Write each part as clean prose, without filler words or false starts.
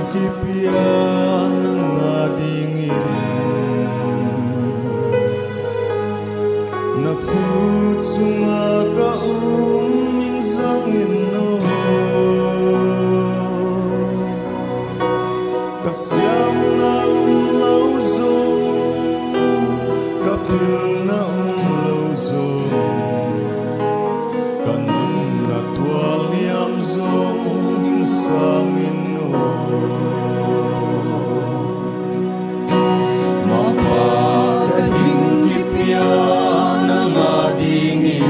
kahingkipian ng adingin naputso nga kauming Ginoo kasyam na umlawzong kapil na umlawzong kanang natwal niyang zong sa Ginoo mapagahingkipyan ng adingin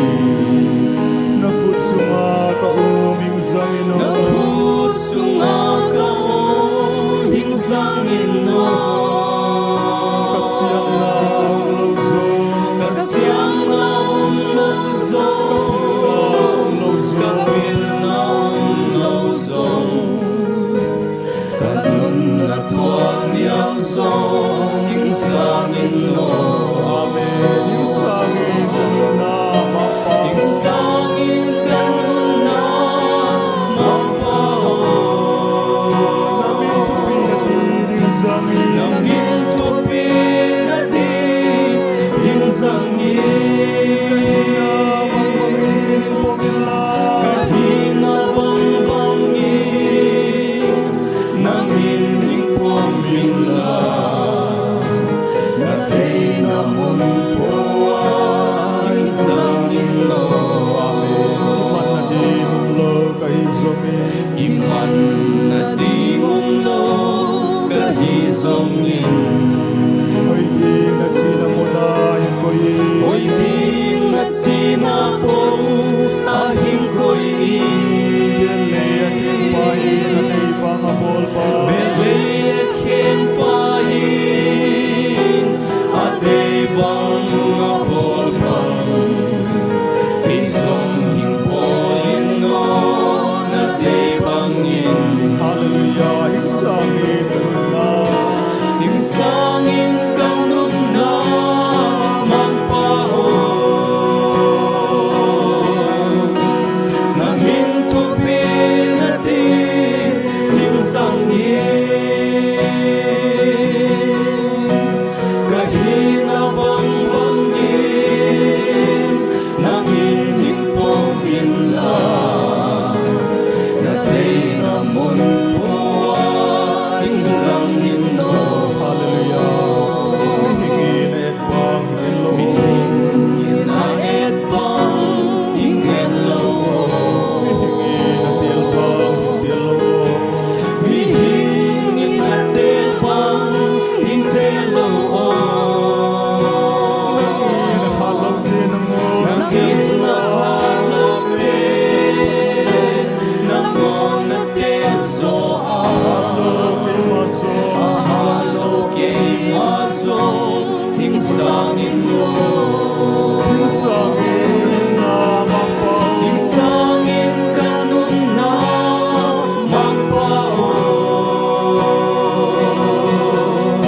naputso nga kauming sa Ginoo naputso nga kauming sa Ginoo kasyam na umlawzong kasyam na umlawzong kapil na umlawzong kanun natwal niyang zong sa Ginoo amen yung sangin na mapahon yung sangin kanun na mapahon namin tupi na din yung sangin kahina bang bangin namin ipamila natay namon po ang Ginoo amen giman na di umlo kahizongin oy di natsina mo na yung koy oy di natsina po ahing koy belay at himpay natay pangabol pa belay at himpayin atay pangabol pa isong himpolin no natay pangin hallelujah iksangin na iksangin kanong na magpahon namin tupin natin iksangin kahina bang bangin namin ipamila natay namon po ang Ginoo hallelujah hingin at bang hingin at bang hingin low hingin at tilbang tillo hingin at tilbang hingin low naginahalang din mo naginahalang din namon na tilso halo kay maso hingsangin mo hingsangin na mapahon hingsangin kanun na magpahon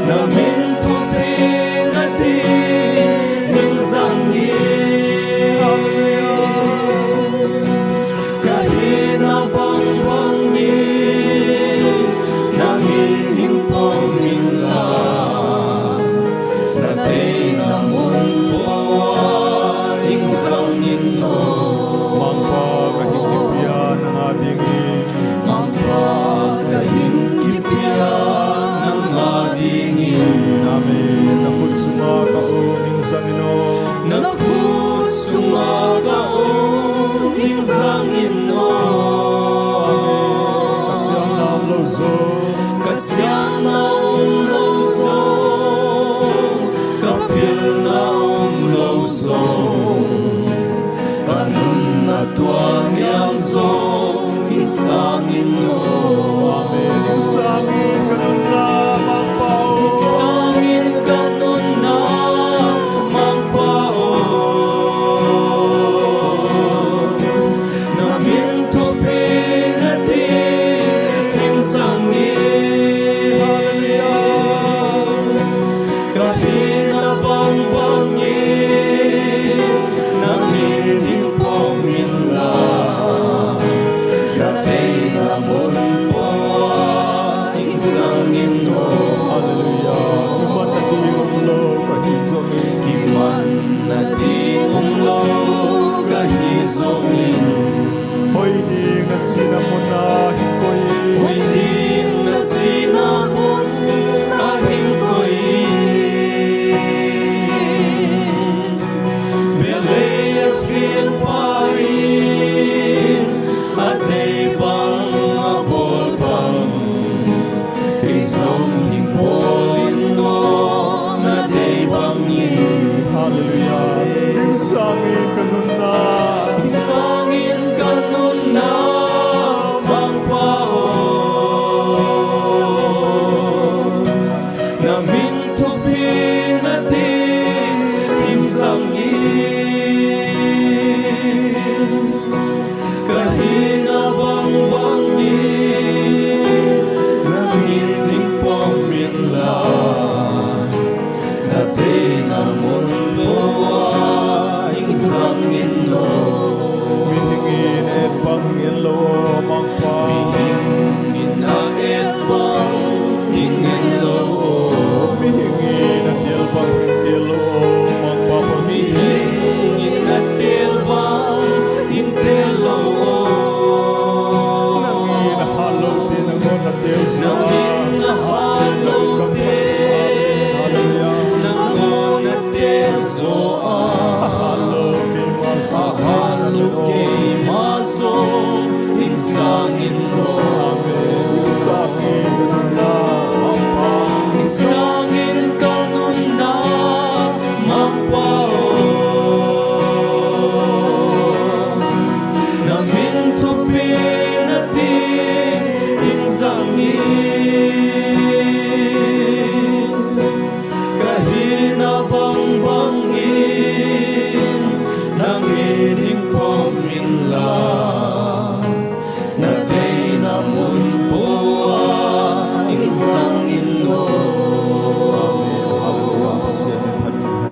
namin tupin natin hingsangin kahina bang bangin namin hingpamila natay namon po ang Ginoo mapagahingkipyan ng adingin mapagahingkipyan ng adingin amen naputso nga kauming sa Ginoo naputso nga kauming sa Ginoo kasyang na umlawzong kasyang na umlawzong kapil na umlawzong kanun natwal niyang zong sa Ginoo amen isangin kanun na magpahon isangin kanun na magpahon namin tupin natin hingsangin kahina bang bangin namin hingpamila sinamunahin ko'y Hoy din nagsinapon ahing ko'y Belay aking pai